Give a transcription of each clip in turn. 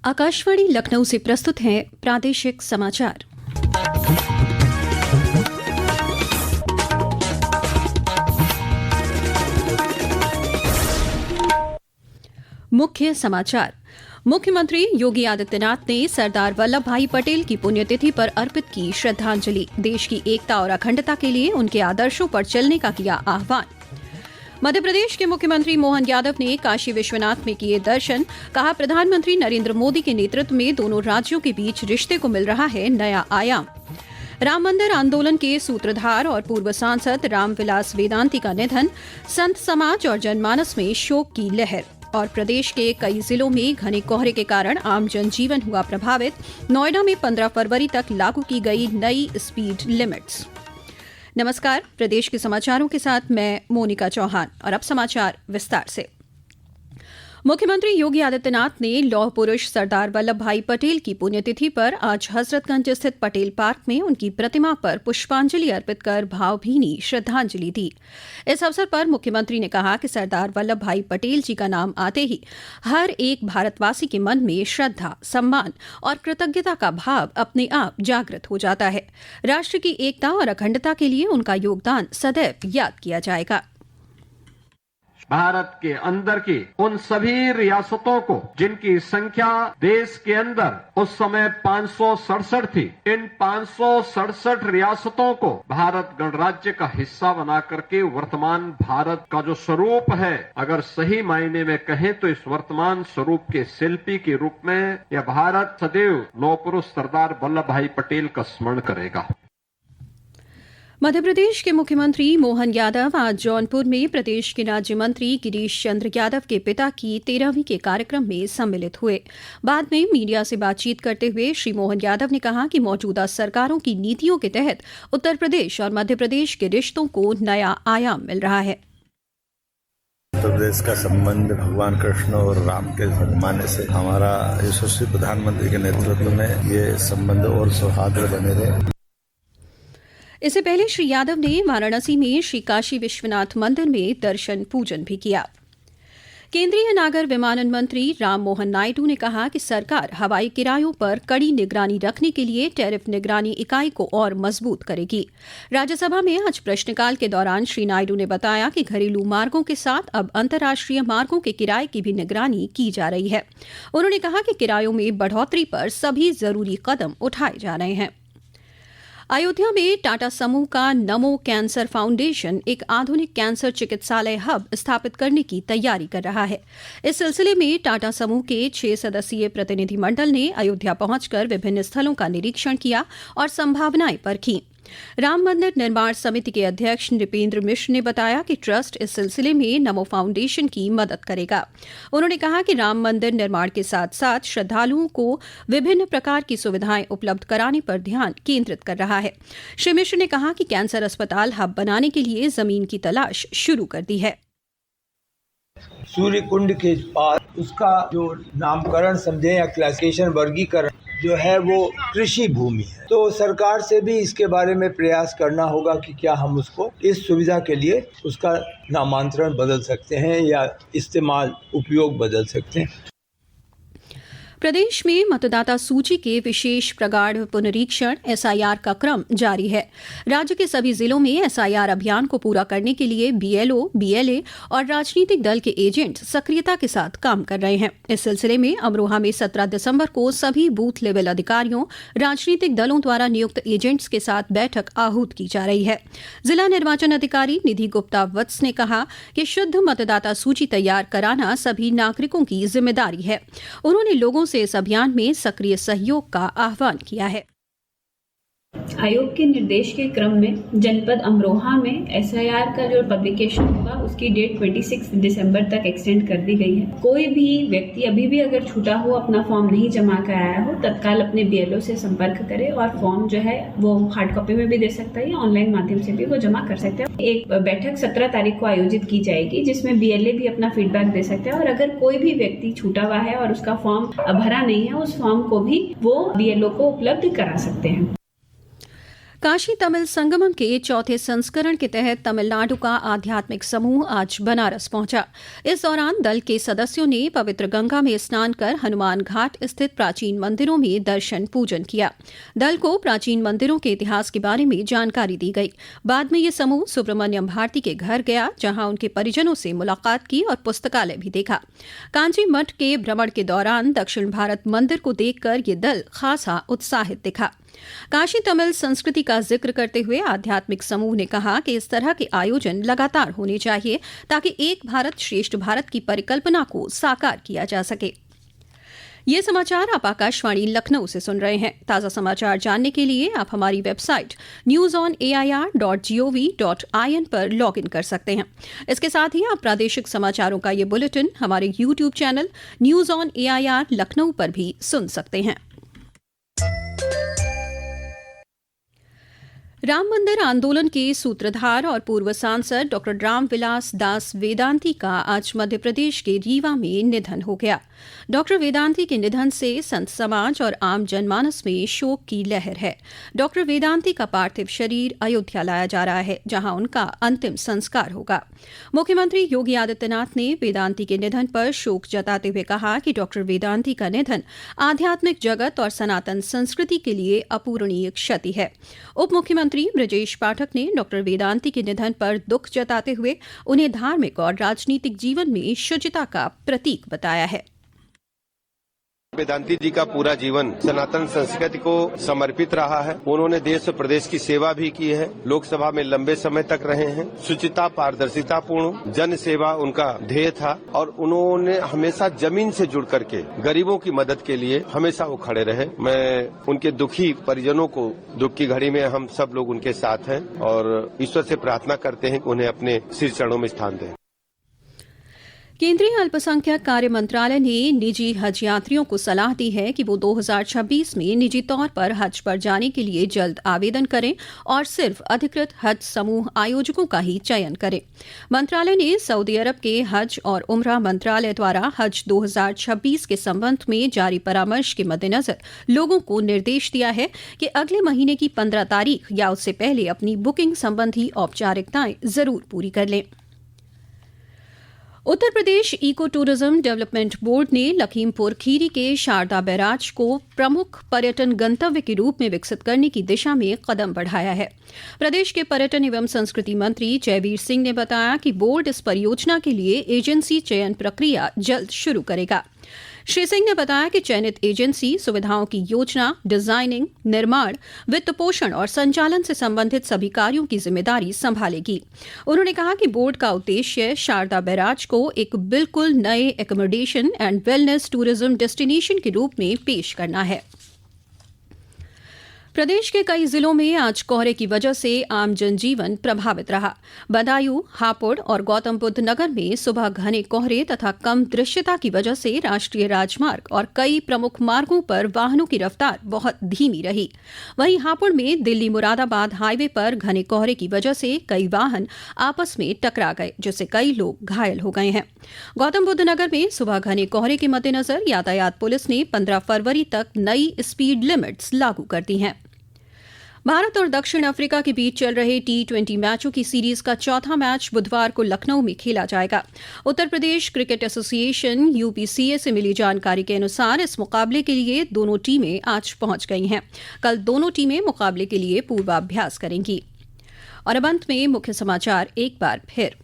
आकाशवाणी लखनऊ से प्रस्तुत हैं प्रादेशिक समाचार। मुख्य समाचार। मुख्यमंत्री योगी आदित्यनाथ ने सरदार वल्लभ भाई पटेल की पुण्यतिथि पर अर्पित की श्रद्धांजलि। देश की एकता और अखंडता के लिए उनके आदर्शों पर चलने का किया आह्वान। मध्य प्रदेश के मुख्यमंत्री मोहन यादव ने काशी विश्वनाथ में किए दर्शन। कहा, प्रधानमंत्री नरेंद्र मोदी के नेतृत्व में दोनों राज्यों के बीच रिश्ते को मिल रहा है नया आयाम। राम मंदिर आंदोलन के सूत्रधार और पूर्व सांसद रामविलास वेदांती का निधन। संत समाज और जनमानस में शोक की लहर। और प्रदेश के कई जिलों में घने कोहरे के कारण आम जनजीवन हुआ प्रभावित। नोएडा में 15 फरवरी तक लागू की गई नई स्पीड लिमिट्स। नमस्कार, प्रदेश के समाचारों के साथ मैं मोनिका चौहान। और अब समाचार विस्तार से। मुख्यमंत्री योगी आदित्यनाथ ने लौह पुरुष सरदार वल्लभ भाई पटेल की पुण्यतिथि पर आज हजरतगंज स्थित पटेल पार्क में उनकी प्रतिमा पर पुष्पांजलि अर्पित कर भावभीनी श्रद्धांजलि दी। इस अवसर पर मुख्यमंत्री ने कहा कि सरदार वल्लभ भाई पटेल जी का नाम आते ही हर एक भारतवासी के मन में श्रद्धा, सम्मान और कृतज्ञता का भाव अपने आप जागृत हो जाता है। राष्ट्र की एकता और अखंडता के लिए उनका योगदान सदैव याद किया जाएगा। भारत के अंदर की उन सभी रियासतों को जिनकी संख्या देश के अंदर उस समय 567 थी, इन 567 रियासतों को भारत गणराज्य का हिस्सा बना करके वर्तमान भारत का जो स्वरूप है, अगर सही मायने में कहें तो इस वर्तमान स्वरूप के शिल्पी के रूप में यह भारत सदैव लौह पुरुष सरदार वल्लभ भाई पटेल का स्मरण करेगा। मध्य प्रदेश के मुख्यमंत्री मोहन यादव आज जौनपुर में प्रदेश के राज्य मंत्री गिरीश चंद्र यादव के पिता की 13वीं के कार्यक्रम में सम्मिलित हुए। बाद में मीडिया से बातचीत करते हुए श्री मोहन यादव ने कहा कि मौजूदा सरकारों की नीतियों के तहत उत्तर प्रदेश और मध्य प्रदेश के रिश्तों को नया आयाम मिल रहा है। उत्तर प्रदेश का संबंध भगवान कृष्ण और राम के जमाने से हमारा यशस्वी प्रधानमंत्री के नेतृत्व में ये संबंध और सौहार्द बने रहे। इससे पहले श्री यादव ने वाराणसी में श्री काशी विश्वनाथ मंदिर में दर्शन पूजन भी किया। केंद्रीय नागर विमानन मंत्री राम मोहन नायडू ने कहा कि सरकार हवाई किरायों पर कड़ी निगरानी रखने के लिए टैरिफ निगरानी इकाई को और मजबूत करेगी। राज्यसभा में आज प्रश्नकाल के दौरान श्री नायडू ने बताया कि घरेलू मार्गों के साथ अब अंतर्राष्ट्रीय मार्गों के किराए की भी निगरानी की जा रही है। उन्होंने कहा कि किरायों में बढ़ोतरी पर सभी जरूरी कदम उठाए जा रहे हैं। अयोध्या में टाटा समूह का नमो कैंसर फाउंडेशन एक आधुनिक कैंसर चिकित्सालय हब स्थापित करने की तैयारी कर रहा है। इस सिलसिले में टाटा समूह के 6 सदस्यीय प्रतिनिधिमंडल ने अयोध्या पहुंचकर विभिन्न स्थलों का निरीक्षण किया और संभावनाएं परखीं। राम मंदिर निर्माण समिति के अध्यक्ष नृपेंद्र मिश्र ने बताया कि ट्रस्ट इस सिलसिले में नमो फाउंडेशन की मदद करेगा। उन्होंने कहा कि राम मंदिर निर्माण के साथ साथ श्रद्धालुओं को विभिन्न प्रकार की सुविधाएं उपलब्ध कराने पर ध्यान केंद्रित कर रहा है। श्री मिश्र ने कहा कि कैंसर अस्पताल हब बनाने के लिए जमीन की तलाश शुरू कर दी है। सूर्य कुंड के पास उसका जो नामकरण समझे या क्लासिफिकेशन वर्गीकरण जो है वो कृषि भूमि है, तो सरकार से भी इसके बारे में प्रयास करना होगा कि क्या हम उसको इस सुविधा के लिए उसका नामांतरण बदल सकते हैं या इस्तेमाल उपयोग बदल सकते हैं। प्रदेश में मतदाता सूची के विशेष प्रगाढ़ पुनरीक्षण एसआईआर का क्रम जारी है। राज्य के सभी जिलों में एसआईआर अभियान को पूरा करने के लिए बीएलओ, बीएलए और राजनीतिक दल के एजेंट सक्रियता के साथ काम कर रहे हैं। इस सिलसिले में अमरोहा में 17 दिसंबर को सभी बूथ लेवल अधिकारियों, राजनीतिक दलों द्वारा नियुक्त एजेंट्स के साथ बैठक आहूत की जा रही है। जिला निर्वाचन अधिकारी निधि गुप्ता वत्स ने कहा कि शुद्ध मतदाता सूची तैयार कराना सभी नागरिकों की जिम्मेदारी है। उन्होंने लोगों से इस अभियान में सक्रिय सहयोग का आह्वान किया है। आयोग के निर्देश के क्रम में जनपद अमरोहा में एसआईआर का जो पब्लिकेशन होगा उसकी डेट 26 दिसंबर तक एक्सटेंड कर दी गई है। कोई भी व्यक्ति अभी भी अगर छूटा हो, अपना फॉर्म नहीं जमा कराया हो, तत्काल अपने बीएलओ से संपर्क करे और फॉर्म जो है वो हार्ड कॉपी में भी दे सकता है या ऑनलाइन माध्यम से भी वो जमा कर सकते हैं। एक बैठक 17 तारीख को आयोजित की जाएगी जिसमें बीएलए भी अपना फीडबैक दे सकते हैं और अगर कोई भी व्यक्ति छूटा हुआ है और उसका फॉर्म भरा नहीं है, उस फॉर्म को भी वो बीएलओ को उपलब्ध करा सकते हैं। काशी तमिल संगमम के चौथे संस्करण के तहत तमिलनाडु का आध्यात्मिक समूह आज बनारस पहुंचा। इस दौरान दल के सदस्यों ने पवित्र गंगा में स्नान कर हनुमान घाट स्थित प्राचीन मंदिरों में दर्शन पूजन किया। दल को प्राचीन मंदिरों के इतिहास के बारे में जानकारी दी गई। बाद में ये समूह सुब्रमण्यम भारती के घर गया, जहां उनके परिजनों से मुलाकात की और पुस्तकालय भी देखा। कांची मठ के भ्रमण के दौरान दक्षिण भारत मंदिर को देखकर ये दल खासा उत्साहित दिखा। काशी तमिल संस्कृति का जिक्र करते हुए आध्यात्मिक समूह ने कहा कि इस तरह के आयोजन लगातार होने चाहिए ताकि एक भारत श्रेष्ठ भारत की परिकल्पना को साकार किया जा सके। ये समाचार आप आकाशवाणी लखनऊ से सुन रहे हैं। ताज़ा समाचार जानने के लिए आप हमारी वेबसाइट newsonair.gov.in पर लॉग इन कर सकते हैं। इसके साथ ही आप प्रादेशिक समाचारों का ये बुलेटिन हमारे YouTube channel news on AIR Lucknow पर भी सुन सकते हैं। राम मंदिर आंदोलन के सूत्रधार और पूर्व सांसद डॉक्टर रामविलास दास वेदांती का आज मध्य प्रदेश के रीवा में निधन हो गया। डॉक्टर वेदांती के निधन से संत समाज और आम जनमानस में शोक की लहर है। डॉक्टर वेदांती का पार्थिव शरीर अयोध्या लाया जा रहा है, जहां उनका अंतिम संस्कार होगा। मुख्यमंत्री योगी आदित्यनाथ ने वेदांती के निधन पर शोक जताते हुए कहा कि डॉक्टर वेदांती का निधन आध्यात्मिक जगत और सनातन संस्कृति के लिए अपूरणीय क्षति है। उप मुख्यमंत्री ब्रजेश पाठक ने डॉक्टर वेदांती के निधन पर दुख जताते हुए उन्हें धार्मिक और राजनीतिक जीवन में शुचिता का प्रतीक बताया है। वेदांती जी का पूरा जीवन सनातन संस्कृति को समर्पित रहा है। उन्होंने देश और प्रदेश की सेवा भी की है। लोकसभा में लंबे समय तक रहे हैं। शुचिता, पारदर्शिता पूर्ण जन सेवा उनका ध्येय था और उन्होंने हमेशा जमीन से जुड़ करके गरीबों की मदद के लिए हमेशा वो खड़े रहे। मैं उनके दुखी परिजनों को दुख की घड़ी में हम सब लोग उनके साथ हैं और ईश्वर से प्रार्थना करते हैं कि उन्हें अपने सिर चरणों में स्थान दें। केंद्रीय अल्पसंख्यक कार्य मंत्रालय ने निजी हज यात्रियों को सलाह दी है कि वो 2026 में निजी तौर पर हज पर जाने के लिए जल्द आवेदन करें और सिर्फ अधिकृत हज समूह आयोजकों का ही चयन करें। मंत्रालय ने सऊदी अरब के हज और उम्रा मंत्रालय द्वारा हज 2026 के संबंध में जारी परामर्श के मद्देनजर लोगों को निर्देश दिया है कि अगले महीने की 15 तारीख या उससे पहले अपनी बुकिंग संबंधी औपचारिकताएं जरूर पूरी कर लें। Uttar Pradesh eco tourism development board ने लखीमपुर खीरी के शारदा बैराज को प्रमुख पर्यटन गंतव्य के रूप में विकसित करने की दिशा में कदम बढ़ाया है। प्रदेश के पर्यटन एवं संस्कृति मंत्री जयवीर सिंह ने बताया कि बोर्ड इस परियोजना के लिए एजेंसी चयन प्रक्रिया जल्द शुरू करेगा। श्री सिंह ने बताया कि चयनित एजेंसी सुविधाओं की योजना, डिजाइनिंग, निर्माण, वित्त पोषण और संचालन से संबंधित सभी कार्यों की जिम्मेदारी संभालेगी। उन्होंने कहा कि बोर्ड का उद्देश्य शारदा बैराज को एक बिल्कुल नए accommodation and wellness tourism destination के रूप में पेश करना है। प्रदेश के कई जिलों में आज कोहरे की वजह से आम जनजीवन प्रभावित रहा। बदायूं, हापुड़ और गौतम बुद्ध नगर में सुबह घने कोहरे तथा कम दृश्यता की वजह से राष्ट्रीय राजमार्ग और कई प्रमुख मार्गों पर वाहनों की रफ्तार बहुत धीमी रही। वहीं हापुड़ में दिल्ली मुरादाबाद हाईवे पर घने कोहरे की वजह से कई वाहन आपस में टकरा गए, जिससे कई लोग घायल हो गए हैं। गौतम बुद्ध नगर में सुबह घने कोहरे के मद्देनजर यातायात पुलिस ने 15 फरवरी तक नई स्पीड लिमिट्स लागू कर दी हैं। भारत और दक्षिण अफ्रीका के बीच चल रहे T20 मैचों की सीरीज का चौथा मैच बुधवार को लखनऊ में खेला जाएगा। Uttar Pradesh cricket association UPCA से मिली जानकारी के अनुसार इस मुकाबले के लिए दोनों टीमें आज पहुंच गई हैं। कल दोनों टीमें मुकाबले के लिए पूर्वाभ्यास करेंगी। और अब अंत में मुख्य समाचार एक बार फिर।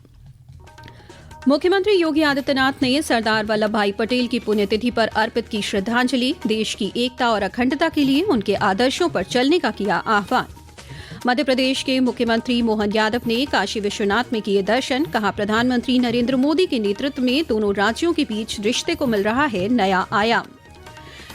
मुख्यमंत्री योगी आदित्यनाथ ने सरदार वल्लभ भाई पटेल की पुण्यतिथि पर अर्पित की श्रद्धांजलि। देश की एकता और अखंडता के लिए उनके आदर्शों पर चलने का किया आह्वान। मध्य प्रदेश के मुख्यमंत्री मोहन यादव ने काशी विश्वनाथ में किए दर्शन। कहा, प्रधानमंत्री नरेंद्र मोदी के नेतृत्व में दोनों राज्यों के बीच रिश्ते को मिल रहा है नया आयाम।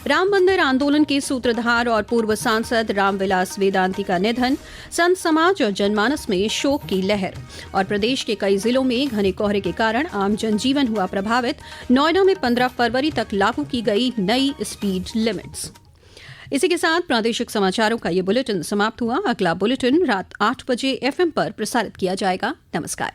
राम मंदिर आंदोलन के सूत्रधार और पूर्व सांसद रामविलास वेदांती का निधन, संत समाज और जनमानस में शोक की लहर। और प्रदेश के कई जिलों में घने कोहरे के कारण आम जनजीवन हुआ प्रभावित। नोएडा में 15 फरवरी तक लागू की गई नई स्पीड लिमिट्स। इसी के साथ प्रादेशिक समाचारों का ये बुलेटिन समाप्त हुआ। अगला बुलेटिन रात 8 बजे FM पर प्रसारित किया जाएगा। नमस्कार।